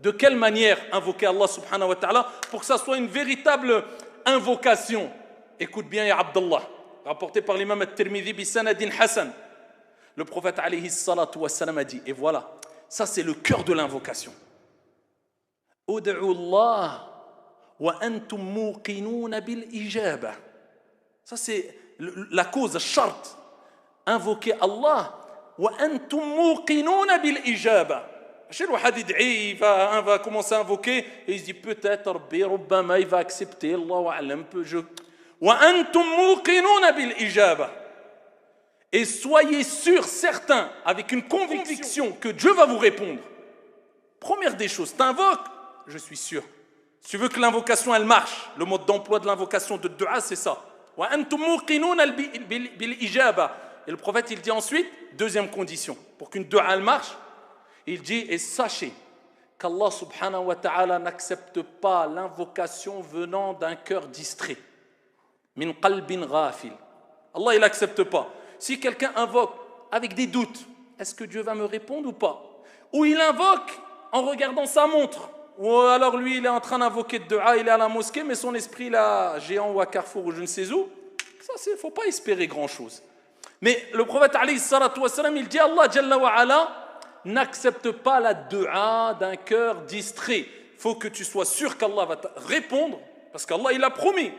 De quelle manière invoquer Allah subhanahu wa ta'ala pour que ça soit une véritable invocation? Écoute bien, ya Abdallah, rapporté par l'imam al-Tirmidhi bi sanadin hasan. Le prophète alayhi salatu wa salam a dit, et voilà, ça c'est le cœur de l'invocation. Ud'u Allah wa antum muqinuna bil ijaba. Ça c'est la cause, charte. Invoquer Allah wa antum muqinuna bil ijaba. Chez le hadith, il va commencer à invoquer et il se dit peut-être Rabbi Rubbama il va accepter, Allahu a'lam, wa antum muqinuna bil ijaba. Et soyez sûrs, certains, avec une conviction que Dieu va vous répondre. Première des choses, t'invoques, je suis sûr. Si tu veux que l'invocation elle marche, le mode d'emploi de l'invocation de dua c'est ça. Wa antum muqinuna bil ijaba. Et le prophète il dit ensuite, deuxième condition, pour qu'une dua elle marche, il dit, et sachez qu'Allah subhanahu wa ta'ala n'accepte pas l'invocation venant d'un cœur distrait. Min qalbin ghafil. Allah il n'accepte pas. Si quelqu'un invoque avec des doutes, est-ce que Dieu va me répondre ou pas? Ou il invoque en regardant sa montre. Ou alors lui il est en train d'invoquer de dua, il est à la mosquée, mais son esprit là, géant ou à Carrefour ou je ne sais où. Ça, il ne faut pas espérer grand-chose. Mais le prophète alayhi salatu wa salam, il dit Allah Jalla wa Ala n'accepte pas la dua d'un cœur distrait. Il faut que tu sois sûr qu'Allah va te répondre, parce qu'Allah il a promis.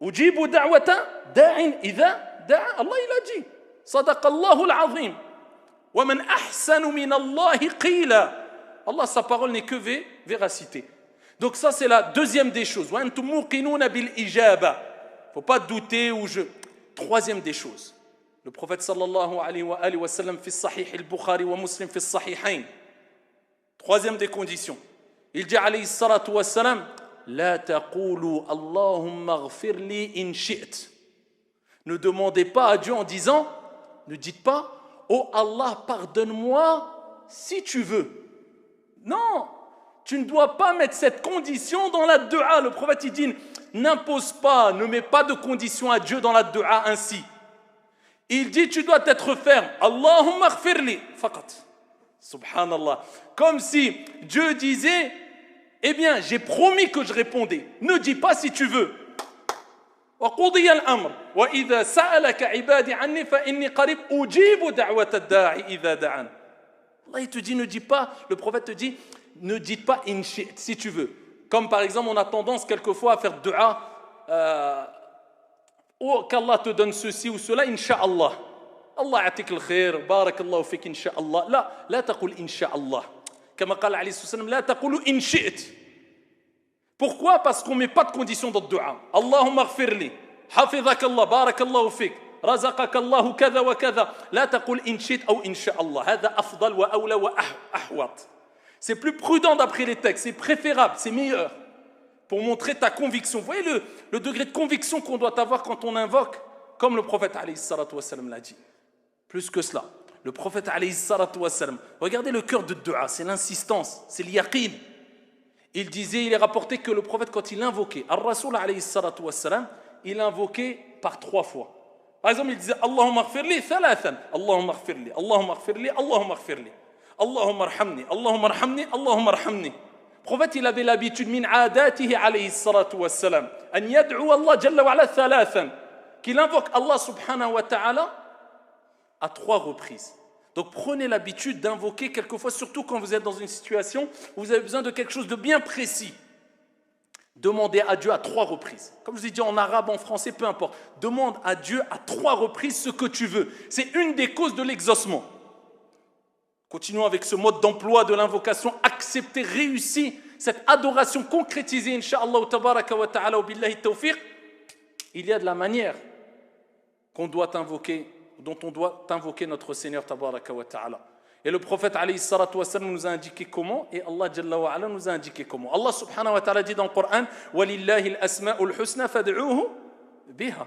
Ujibu da'wata da'in idha da'a. Allah il a dit. Sadaqallahu al-azim. Wa man ahsanu min Allahi qila. Allah sa parole n'est que véracité. Donc ça c'est la deuxième des choses. Wa antum muqinuna bil ijaba. Faut pas douter ou je. Troisième des choses. Le prophète sallallahu alayhi wa sallam fi sahih al-Bukhari wa Muslim fi sahihain. Troisième des conditions. Il dit alayhi salatu wa salam la taqulu Allahumma ighfir li in shi'ta. Ne demandez pas à Dieu en disant, ne dites pas oh Allah pardonne-moi si tu veux. Non, tu ne dois pas mettre cette condition dans la dua. Le prophète il dit n'impose pas, ne mets pas de condition à Dieu dans la dua ainsi. Il dit tu dois être ferme. Allahumma ighfirli faqat. Subhanallah. Comme si Dieu disait eh bien j'ai promis que je répondais. Ne dis pas si tu veux. Wa qudiya al-amr wa idha sa'alaka ibadi anni fa inni qarib ujibu da'wata ad-da'i idha da'an. Allah il te dit ne dis pas, le prophète te dit ne dites pas in shi't si tu veux. Comme par exemple on a tendance quelquefois à faire dua ou qu'Allah te donne ceci ou cela, Inch'Allah. Allah atik al-khair, barakallahu fik, Inch'Allah. La taqul Inch'Allah. Comme قال عليه الصلاة والسلام, la taqulu in shi'it. Pourquoi? Parce qu'on ne met pas de condition dans le dua. Allahumma ighfirli, hafidhakallah, barakallahu fik, razaqakallahu kadha wa kadha. La taqul in shi'it ou Inch'Allah. Hada afdal wa awla wa ahwat. C'est plus prudent d'après les textes, c'est préférable, c'est meilleur. Pour montrer ta conviction. Vous voyez le degré de conviction qu'on doit avoir quand on invoque, comme le prophète alayhi salatu wa salam l'a dit. Plus que cela, le prophète alayhi salatu wa salam, regardez le cœur de dua, c'est l'insistance, c'est l'yaqin. Il disait, il est rapporté que le prophète quand il invoquait, al-Rasoul alayhi salatu wa salam, il invoquait par 3 fois. Par exemple, il disait Allahumma ighfirli thalathan, Allahumma ighfirli, Allahumma ighfirli, Allahumma ighfirli, Allahumma arhamni, Allahumma arhamni, Allahumma arhamni. Le prophète il avait l'habitude min adatihi alayhi salatu wa salam an yad'u Allah jalla wa ala thalathan, qu'il invoque Allah subhanahu wa ta'ala à 3 reprises. Donc prenez l'habitude d'invoquer quelquefois, surtout quand vous êtes dans une situation où vous avez besoin de quelque chose de bien précis. Demandez à Dieu à 3 reprises. Comme je vous ai dit en arabe, en français, peu importe. Demande à Dieu à 3 reprises ce que tu veux. C'est une des causes de l'exaucement. Continuons avec ce mode d'emploi de l'invocation accepté, réussi, cette adoration concrétisée, Inch'Allah tabaraka wa ta'ala, billahi tawfiq. Il y a de la manière qu'on doit invoquer, dont on doit invoquer notre Seigneur tabaraka wa ta'ala. Et le prophète alayhi salatu wa sallam nous a indiqué comment, et Allah jalla wa ala nous a indiqué comment. Allah subhanahu wa ta'ala dit dans le Coran walillahi al-asma'ul husna fad'uhu biha.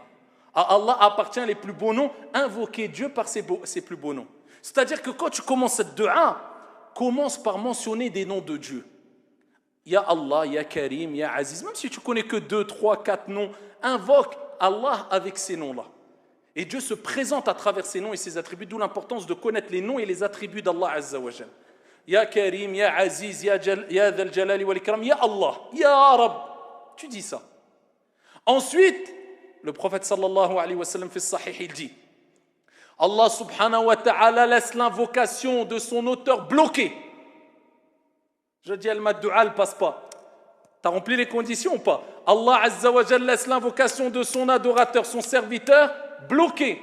À Allah appartient les plus beaux noms, invoquez Dieu par ses plus beaux noms. C'est-à-dire que quand tu commences cette dua, commence par mentionner des noms de Dieu. Ya Allah, Ya Karim, Ya Aziz. Même si tu connais que 2, 3, 4 noms, invoque Allah avec ces noms-là. Et Dieu se présente à travers ces noms et ses attributs, d'où l'importance de connaître les noms et les attributs d'Allah Azza wa Jal. Ya Karim, Ya Aziz, Ya Dhal Jalali wal Ikram, Ya Allah, Ya Rab. Tu dis ça. Ensuite, le prophète sallallahu alayhi wa sallam fait sahih, il dit Allah subhanahu wa ta'ala laisse l'invocation de son auteur bloquée. Je dis al-mad du'a ne passe pas. T'as rempli les conditions ou pas? Allah azza wa jalla laisse l'invocation de son adorateur, son serviteur, bloquée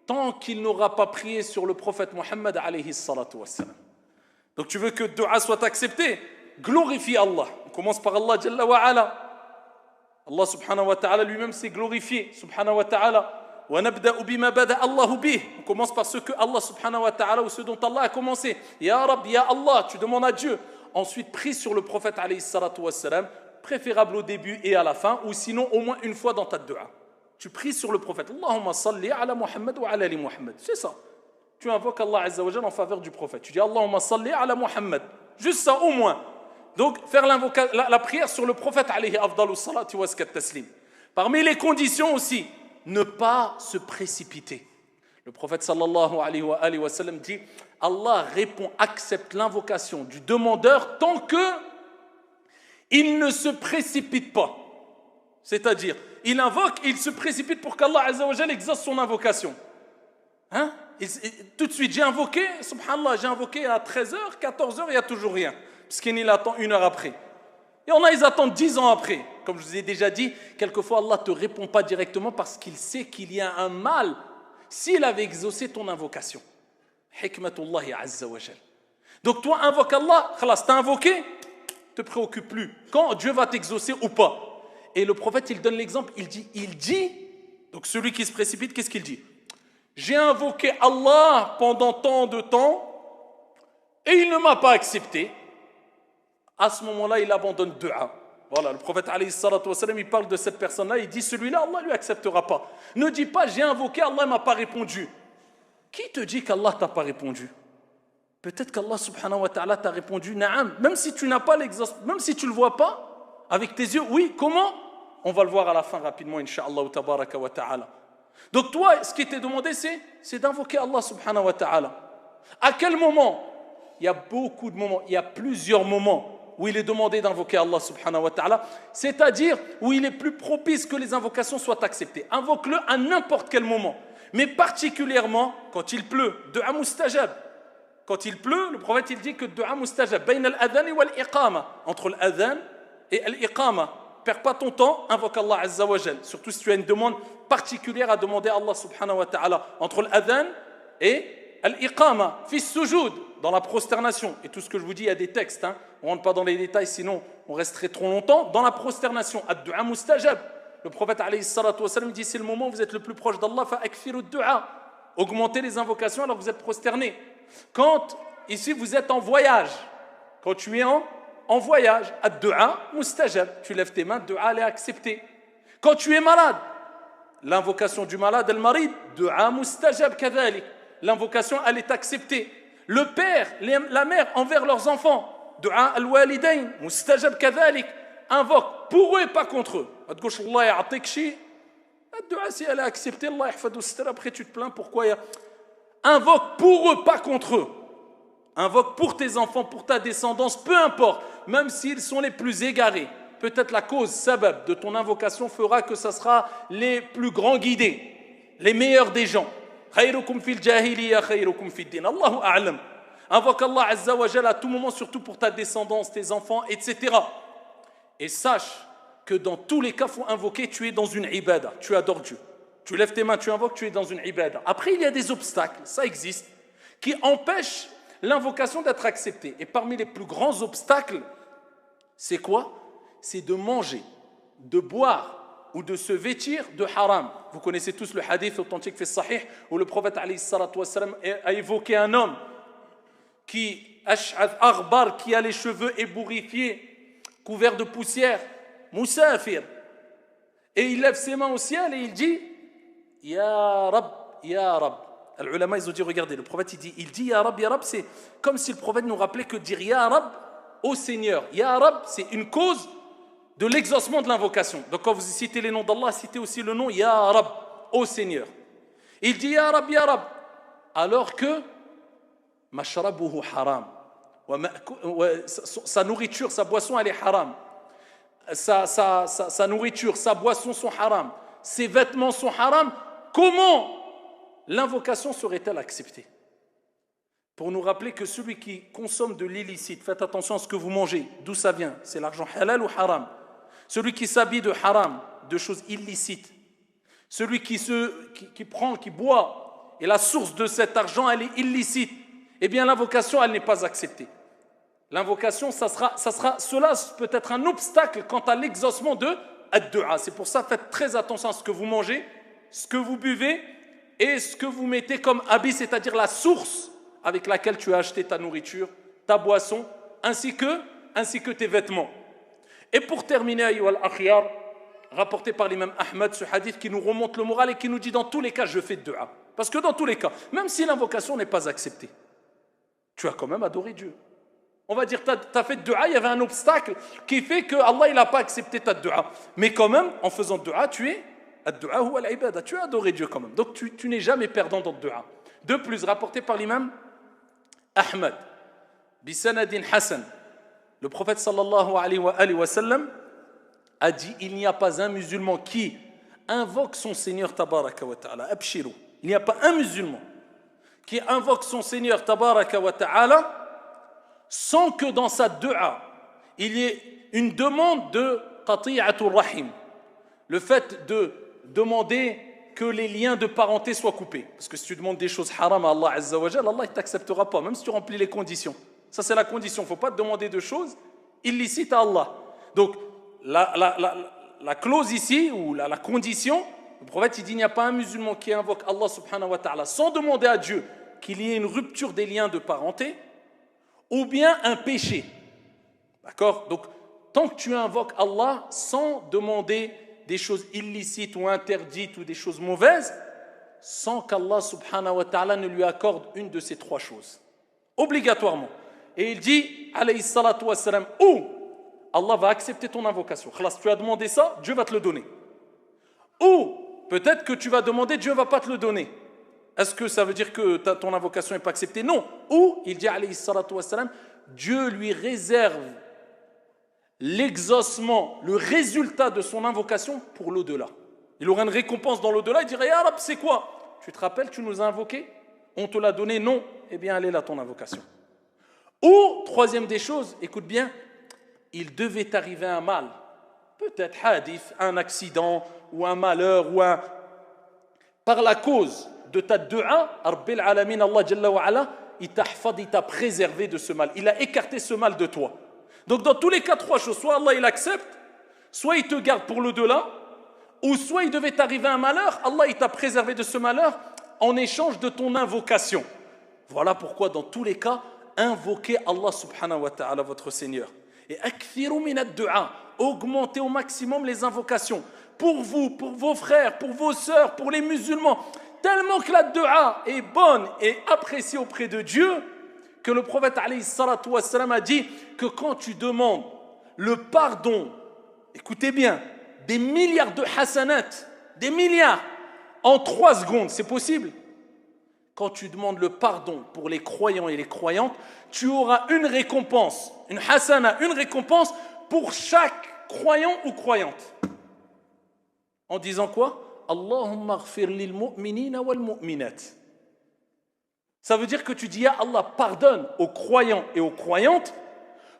tant qu'il n'aura pas prié sur le prophète Mohammed alayhi salatu wassalam. Donc tu veux que le dua soit accepté? Glorifie Allah. On commence par Allah jalla wa ala. Allah subhanahu wa ta'ala lui-même s'est glorifié. Subhanahu wa ta'ala. وَنَبْدَأُ بِمَا بَدَأَ اللَّهُ بِهِ. On commence par ce que Allah subhanahu wa ta'ala ou ce dont Allah a commencé. Ya Rab, Ya Allah, tu demandes à Dieu. Ensuite, prie sur le prophète alayhi salatu wassalam, préférable au début et à la fin, ou sinon au moins une fois dans ta dua. Tu pries sur le prophète. Allahumma salli ala Muhammad wa ala ali Muhammad. C'est ça. Tu invoques Allah azza wa jalla en faveur du prophète. Tu dis Allahumma salli ala Muhammad. Juste ça au moins. Donc, faire la prière sur le prophète alayhi afdalu salati wa taslim. Parmi les conditions aussi, ne pas se précipiter. Le prophète sallallahu alayhi wa sallam dit Allah répond, accepte l'invocation du demandeur tant que il ne se précipite pas. C'est-à-dire, il invoque, il se précipite pour qu'Allah azza wa jalla exauce son invocation. Hein? Tout de suite, j'ai invoqué, subhanallah, j'ai invoqué à 13h, 14h, il n'y a toujours rien. Parce qu'il attend 1 heure après. Et ils attendent 10 ans après. Comme je vous ai déjà dit, quelquefois Allah ne te répond pas directement parce qu'il sait qu'il y a un mal s'il avait exaucé ton invocation. Hikmatullahi azza wa jal. Donc toi, invoque Allah, khalas, t'as invoqué, te préoccupe plus. Quand Dieu va t'exaucer ou pas. Et le prophète, il donne l'exemple, il dit, donc celui qui se précipite, qu'est-ce qu'il dit? J'ai invoqué Allah pendant tant de temps et il ne m'a pas accepté. À ce moment-là, il abandonne dua. Voilà, le prophète alayhi salatu wassalam, il parle de cette personne-là, il dit celui-là, Allah ne lui acceptera pas. Ne dis pas j'ai invoqué, Allah ne m'a pas répondu. Qui te dit qu'Allah ne t'a pas répondu? Peut-être qu'Allah subhanahu wa ta'ala t'a répondu na'am, même si tu n'as pas l'exaucement, même si tu ne le vois pas avec tes yeux. Oui, comment? On va le voir à la fin rapidement, incha'Allah tabaraka wa ta'ala. Donc toi, ce qui t'est demandé, c'est d'invoquer Allah subhanahu wa ta'ala. À quel moment? Il y a beaucoup de moments, il y a plusieurs moments où il est demandé d'invoquer Allah subhanahu wa ta'ala, c'est-à-dire où il est plus propice que les invocations soient acceptées. Invoque-le à n'importe quel moment, mais particulièrement quand il pleut, du'a mustajab. Quand il pleut, le prophète il dit que du'a mustajab, bayna al-adhan wal iqama, entre l'adhan et al-iqama. Perds pas ton temps, invoque Allah azza wa jal. Surtout si tu as une demande particulière à demander à Allah subhanahu wa ta'ala, entre l'adhan et al-iqama, fi sujud, dans la prosternation. Et tout ce que je vous dis, il y a des textes, hein. On ne rentre pas dans les détails, sinon on resterait trop longtemps. Dans la prosternation, ad-du'a mustajab. Le prophète alayhi salatu wa sallam dit c'est le moment où vous êtes le plus proche d'Allah, fa'akfiru ad-du'a. Augmentez les invocations alors vous êtes prosterné. Quand ici vous êtes en voyage, quand tu es en voyage, ad-du'a mustajab. Tu lèves tes mains, du'a elle est acceptée. Quand tu es malade, l'invocation du malade, al-marid, du'a mustajab kadhalik. L'invocation elle est acceptée. Le père, la mère envers leurs enfants, du'a al-walidain, mustajab kadhalik, invoque pour eux et pas contre eux. Allah ya'atik shi, du'a si elle est acceptée, Allah yahfadou sitra, après tu te plains pourquoi invoque pour eux, pas contre eux. Invoque pour tes enfants, pour ta descendance, peu importe, même s'ils sont les plus égarés. Peut-être la cause, sabab, de ton invocation fera que ça sera les plus grands guidés, les meilleurs des gens. Khayrukum fil jahiliya, khayrukum fid din. Allahu a'lam. Invoque Allah azza wa jalla à tout moment, surtout pour ta descendance, tes enfants, etc. Et sache que dans tous les cas, il faut invoquer, tu es dans une ibada, tu adores Dieu. Tu lèves tes mains, tu invoques, tu es dans une ibada. Après, il y a des obstacles, ça existe, qui empêchent l'invocation d'être acceptée. Et parmi les plus grands obstacles, c'est quoi? C'est de manger, de boire ou de se vêtir de haram. Vous connaissez tous le hadith authentique fait sahih où le prophète alayhi salatu wassalam a évoqué un homme qui a les cheveux ébouriffés, couverts de poussière, musafir. Et il lève ses mains au ciel et il dit Ya Rab, Ya Rab. Les ulama, ils ont dit, regardez, le prophète il dit Ya Rab, c'est comme si le prophète nous rappelait que dire Ya Rab au Seigneur. Ya Rab, c'est une cause de l'exaucement de l'invocation. Donc quand vous citez les noms d'Allah, citez aussi le nom Ya Rab, au Seigneur. Il dit Ya Rab, alors que mashrabuhu haram, sa nourriture, sa boisson, elle est haram. Sa nourriture, sa boisson sont haram. Ses vêtements sont haram. Comment l'invocation serait-elle acceptée? Pour nous rappeler que celui qui consomme de l'illicite, faites attention à ce que vous mangez, d'où ça vient, c'est l'argent halal ou haram. Celui qui s'habille de haram, de choses illicites, celui qui prend, qui boit, et la source de cet argent, elle est illicite, eh bien l'invocation, elle n'est pas acceptée. L'invocation, cela peut être un obstacle quant à l'exaucement de ad-du'a. C'est pour ça, faites très attention à ce que vous mangez, ce que vous buvez et ce que vous mettez comme habit, c'est-à-dire la source avec laquelle tu as acheté ta nourriture, ta boisson, ainsi que tes vêtements. Et pour terminer, ayyuha al-akhyar, rapporté par l'imam Ahmad, ce hadith qui nous remonte le moral et qui nous dit dans tous les cas, je fais dua. Parce que dans tous les cas, même si l'invocation n'est pas acceptée, tu as quand même adoré Dieu. On va dire, tu as fait dua, il y avait un obstacle qui fait que Allah n'a pas accepté ta dua. Mais quand même, en faisant dua, tu es ad-dua huwa al-ibada, tu as adoré Dieu quand même. Donc tu n'es jamais perdant dans le dua. De plus, rapporté par l'imam Ahmad, bisanadin Hassan, le prophète sallallahu alayhi wa sallam a dit, il n'y a pas un musulman qui invoque son Seigneur tabaraka wa ta'ala, abshiru, il n'y a pas un musulman qui invoque son Seigneur tabaraka wa ta'ala sans que dans sa dua il y ait une demande de qati'atul rahim, le fait de demander que les liens de parenté soient coupés. Parce que si tu demandes des choses haram à Allah Azza wa Jal, Allah ne t'acceptera pas, même si tu remplis les conditions. Ça, c'est la condition. Il ne faut pas te demander de choses illicites à Allah. Donc, la clause ici, ou la condition, le prophète il dit, il n'y a pas un musulman qui invoque Allah subhanahu wa ta'ala sans demander à Dieu qu'il y ait une rupture des liens de parenté, ou bien un péché. D'accord? Donc, tant que tu invoques Allah sans demander des choses illicites ou interdites ou des choses mauvaises, sans qu'Allah subhanahu wa ta'ala ne lui accorde une de ces trois choses. Obligatoirement. Et il dit, alayhi salatu wa salam, ou Allah va accepter ton invocation. Si tu as demandé ça, Dieu va te le donner. Ou peut-être que tu vas demander, Dieu ne va pas te le donner. Est-ce que ça veut dire que ton invocation n'est pas acceptée? Non. Ou, il dit, alayhi salatu wa salam, Dieu lui réserve l'exaucement, le résultat de son invocation pour l'au-delà. Il aura une récompense dans l'au-delà, il dirait, ya Rab, c'est quoi? Tu te rappelles, tu nous as invoqué? On te l'a donné? Non. Eh bien, elle est là, ton invocation. Ou, troisième des choses, écoute bien, il devait arriver un mal, peut-être hadith, un accident, ou un malheur, par la cause de ta dua, Rabbil Alamin, Allah Jalla wa Ala, il t'a préservé de ce mal, il a écarté ce mal de toi. Donc dans tous les cas, trois choses, soit Allah il accepte, soit il te garde pour l'au-delà, ou soit il devait t'arriver un malheur, Allah il t'a préservé de ce malheur en échange de ton invocation. Voilà pourquoi dans tous les cas, invoquez Allah subhanahu wa ta'ala, votre Seigneur. Et akthiru min ad-du'a, augmentez au maximum les invocations pour vous, pour vos frères, pour vos sœurs, pour les musulmans, tellement que la du'a est bonne et appréciée auprès de Dieu, que le prophète alayhi salatu wa salam a dit que quand tu demandes le pardon, écoutez bien, des milliards de hasanat, des milliards, en 3 secondes, c'est possible? Quand tu demandes le pardon pour les croyants et les croyantes, tu auras une récompense, une hasana, une récompense pour chaque croyant ou croyante. En disant quoi? Allahumma ghfir lil mu'minina wal mu'minat. Ça veut dire que tu dis, ya Allah, pardonne aux croyants et aux croyantes.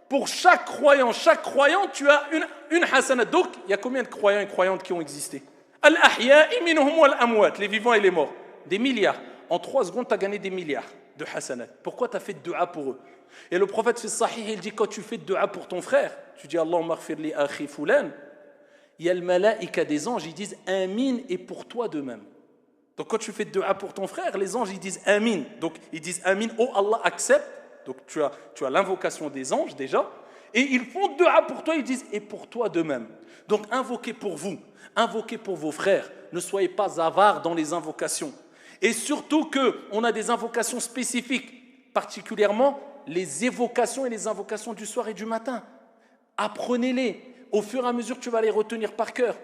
Pour chaque croyant, chaque croyante, tu as une hasana. Donc, il y a combien de croyants et croyantes qui ont existé? Al-ahya'i minhum wal amwat, les vivants et les morts. Des milliards. En 3 secondes, tu as gagné des milliards de hasanat. Pourquoi tu as fait de dua pour eux? Et le prophète fait sahih, il dit, quand tu fais de dua pour ton frère, tu dis, Allahumma ghfir li akhi fulan, il y a le malaïka des anges, ils disent, amin, et pour toi de même. Donc quand tu fais de dua pour ton frère, les anges ils disent amin. Donc ils disent amin, oh Allah accepte. Donc tu as l'invocation des anges déjà. Et ils font de dua pour toi, ils disent et pour toi de même. Donc invoquez pour vous, invoquez pour vos frères. Ne soyez pas avares dans les invocations. Et surtout qu'on a des invocations spécifiques, particulièrement les évocations et les invocations du soir et du matin. Apprenez-les. Au fur et à mesure, tu vas les retenir par cœur.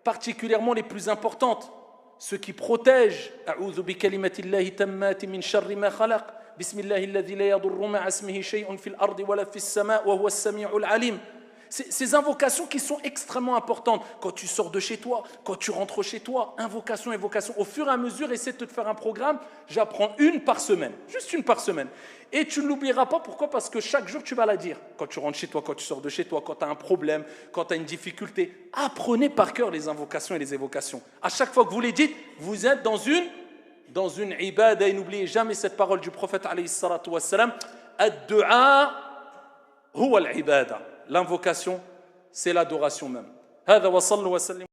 Particulièrement les plus importantes. Ceux qui protègent, a'udhu bi kalimatillahi tammati min sharri ma khalaq, بسم الله الذي لا يضر مع اسمه شيء في الأرض ولا في السماء وهو السميع العليم. Ces invocations qui sont extrêmement importantes. Quand tu sors de chez toi, quand tu rentres chez toi, invocation, invocation. Au fur et à mesure, essaie de te faire un programme. J'apprends une par semaine, juste une par semaine. Et tu ne l'oublieras pas. Pourquoi? Parce que chaque jour, tu vas la dire. Quand tu rentres chez toi, quand tu sors de chez toi, quand tu as un problème, quand tu as une difficulté. Apprenez par cœur les invocations et les évocations. À chaque fois que vous les dites, vous êtes dans une ibada. Et n'oubliez jamais cette parole du prophète alayhi salatu wassalam. Ad-du'a huwa al-ibada. L'invocation, c'est l'adoration même. هذا وصلوا وسلم